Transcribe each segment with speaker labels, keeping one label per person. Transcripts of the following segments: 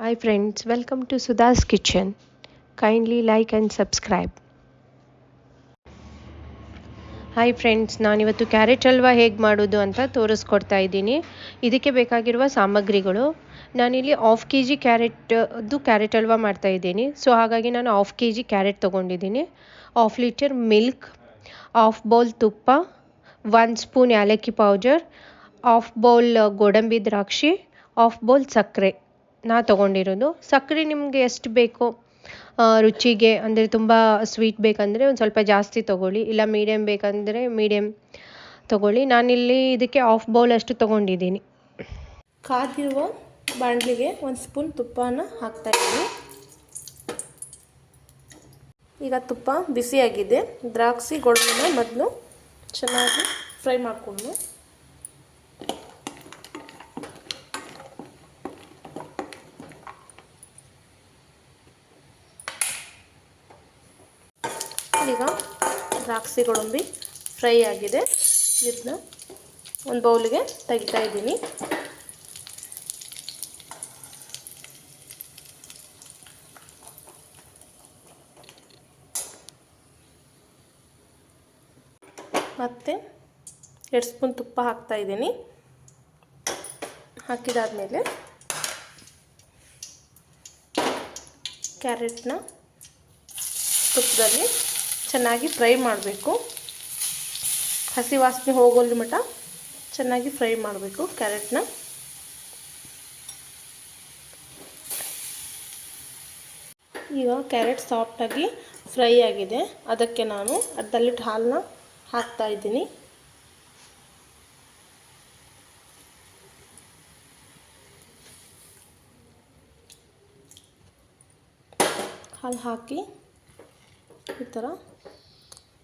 Speaker 1: Hi friends, welcome to Sudha's Kitchen. Kindly like and subscribe. Hi friends, ನಾನಿವತ್ತು carrot halwa ಹೇಗೆ ಮಾಡೋದು ಅಂತ ತೋರಿಸ್ಕೊಡ್ತಾ ಇದ್ದೀನಿ. ಇದಕ್ಕೆ ಬೇಕಾಗಿರುವ ಸಾಮಗ್ರಿಗಳು, ನಾನಿಲ್ಲಿ half K G carrot halwa ಮಾಡ್ತಾಯಿದ್ದೀನಿ. ಸೊ ಹಾಗಾಗಿ ನಾನು ಹಾಫ್ ಕೆ ಜಿ ಕ್ಯಾರೆಟ್ ತೊಗೊಂಡಿದ್ದೀನಿ, half litre milk, half bowl ತುಪ್ಪ, 1 ಸ್ಪೂನ್ ಏಲಕ್ಕಿ ಪೌಡರ್, ಹಾಫ್ ಬೌಲ್ ಗೋಡಂಬಿ ದ್ರಾಕ್ಷಿ, ಹಾಫ್ ಬೌಲ್ ಸಕ್ಕರೆ ತೊಗೊಂಡಿರೋದು. ಸಕ್ಕರೆ ನಿಮಗೆ ಎಷ್ಟು ಬೇಕೋ ರುಚಿಗೆ, ಅಂದರೆ ತುಂಬ ಸ್ವೀಟ್ ಬೇಕಂದರೆ ಒಂದು ಸ್ವಲ್ಪ ಜಾಸ್ತಿ ತೊಗೊಳ್ಳಿ, ಇಲ್ಲ ಮೀಡಿಯಮ್ ಬೇಕಂದರೆ ಮೀಡಿಯಮ್ ತೊಗೊಳ್ಳಿ. ನಾನಿಲ್ಲಿ ಇದಕ್ಕೆ ಹಾಫ್ ಬೌಲ್ ಅಷ್ಟು ತೊಗೊಂಡಿದ್ದೀನಿ.
Speaker 2: ಕಾದಿರುವ ಬಾಣಲಿಗೆ 1 ಸ್ಪೂನ್ ತುಪ್ಪನ ಹಾಕ್ತಾಯಿದ್ದೀನಿ. ಈಗ ತುಪ್ಪ ಬಿಸಿಯಾಗಿದೆ. ದ್ರಾಕ್ಷಿ ಗೋಡಂಬಿನ ಮೊದಲು ಚೆನ್ನಾಗಿ ಫ್ರೈ ಮಾಡಿಕೊಂಡು ಈಗ ದ್ರಾಕ್ಷಿ ಗೋಡಂಬಿ ಫ್ರೈ ಆಗಿದೆ. ಇದನ್ನ ಒಂದು ಬೌಲಿಗೆ ತೆಗಿತಾ ಇದ್ದೀನಿ. ಮತ್ತು 2 ಸ್ಪೂನ್ ತುಪ್ಪ ಹಾಕ್ತಾ ಇದ್ದೀನಿ. ಹಾಕಿದಾದ್ಮೇಲೆ ಕ್ಯಾರೆಟ್ನ ತುಪ್ಪದಲ್ಲಿ ಚೆನ್ನಾಗಿ ಫ್ರೈ ಮಾಡಬೇಕು. ಹಸಿ ವಾಸನೆ ಹೋಗೋಲ್ಲಿ ಮಟ್ಟ ಚೆನ್ನಾಗಿ ಫ್ರೈ ಮಾಡಬೇಕು ಕ್ಯಾರೆಟ್ನ. ಈಗ ಕ್ಯಾರೆಟ್ ಸಾಫ್ಟಾಗಿ ಫ್ರೈ ಆಗಿದೆ. ಅದಕ್ಕೆ ನಾನು ಅರ್ಧ ಲೀಟ್ರ್ ಹಾಲನ್ನ ಹಾಕ್ತಾ ಇದ್ದೀನಿ. ಹಾಲು ಹಾಕಿ ಈ ಥರ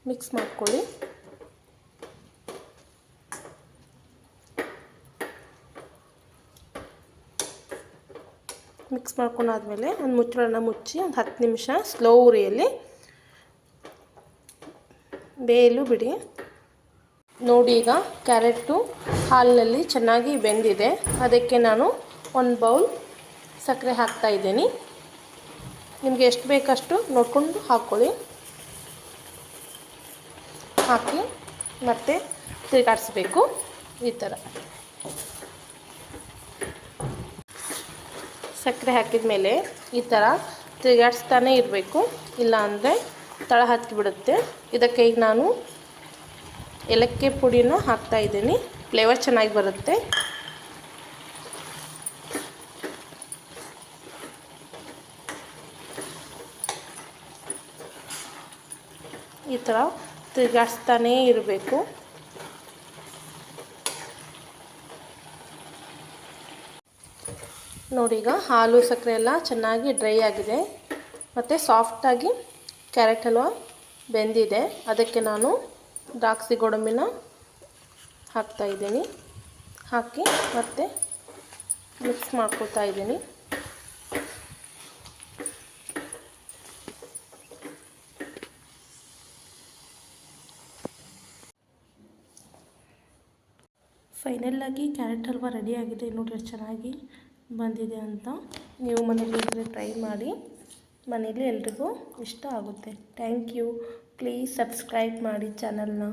Speaker 2: ಮಿಕ್ಸ್ ಮಾಡ್ಕೊಳ್ಳಿ. ಮಿಕ್ಸ್ ಮಾಡ್ಕೊಂಡಾದ್ಮೇಲೆ ಒಂದು ಮುಚ್ಚಳನ ಮುಚ್ಚಿ ಒಂದು 10 ನಿಮಿಷ ಸ್ಲೋ ಉರಿಯಲ್ಲಿ ಬೇಯಲು ಬಿಡಿ. ನೋಡಿ, ಈಗ ಕ್ಯಾರೆಟು ಹಾಲಿನಲ್ಲಿ ಚೆನ್ನಾಗಿ ಬೆಂದಿದೆ. ಅದಕ್ಕೆ ನಾನು 1 ಬೌಲ್ ಸಕ್ಕರೆ ಹಾಕ್ತಾ ಇದ್ದೀನಿ. ನಿಮಗೆ ಎಷ್ಟು ಬೇಕಷ್ಟು ನೋಡಿಕೊಂಡು ಹಾಕ್ಕೊಳ್ಳಿ. ಹಾಕಿ ಮತ್ತೆ ತಿರುಗಾಡಿಸ್ಬೇಕು. ಈ ಥರ ಸಕ್ಕರೆ ಹಾಕಿದ ಮೇಲೆ ಈ ಥರ ತಿರುಗಾಡಿಸ್ತಾನೆ ಇರಬೇಕು, ಇಲ್ಲ ಅಂದರೆ ತಳ ಹತ್ತಿಬಿಡುತ್ತೆ. ಇದಕ್ಕೆ ಈಗ ನಾನು ಏಲಕ್ಕಿ ಪುಡಿನ ಹಾಕ್ತಾ ಇದ್ದೀನಿ. ಫ್ಲೇವರ್ ಚೆನ್ನಾಗಿ ಬರುತ್ತೆ. ಈ ಥರ ತಿರುಗಾಡಿಸ್ತಾನೇ ಇರಬೇಕು. ನೋಡಿ, ಈಗ ಹಾಲು ಸಕ್ಕರೆ ಎಲ್ಲ ಚೆನ್ನಾಗಿ ಡ್ರೈ ಆಗಿದೆ ಮತ್ತು ಸಾಫ್ಟಾಗಿ ಕ್ಯಾರೆಟ್ ಹಲ್ವಾ ಬೆಂದಿದೆ. ಅದಕ್ಕೆ ನಾನು ದ್ರಾಕ್ಷಿ ಗೋಡಂಬಿನ ಹಾಕ್ತಾ ಇದ್ದೀನಿ. ಹಾಕಿ ಮತ್ತೆ ಮಿಕ್ಸ್ ಮಾಡ್ಕೊತಾ ಇದ್ದೀನಿ. ಫೈನಲಾಗಿ ಕ್ಯಾರೆಟ್ ಹಲ್ವಾ ರೆಡಿಯಾಗಿದೆ. ನೋಡಿ ಎಷ್ಟು ಚೆನ್ನಾಗಿ ಬಂದಿದೆ ಅಂತ. ನೀವು ಮನೇಲಿ ಟ್ರೈ ಮಾಡಿ. ಮನೇಲಿ ಎಲ್ರಿಗೂ ಇಷ್ಟ ಆಗುತ್ತೆ. Thank you. ಪ್ಲೀಸ್ ಸಬ್ಸ್ಕ್ರೈಬ್ ಮಾಡಿ ಚಾನಲ್ನ.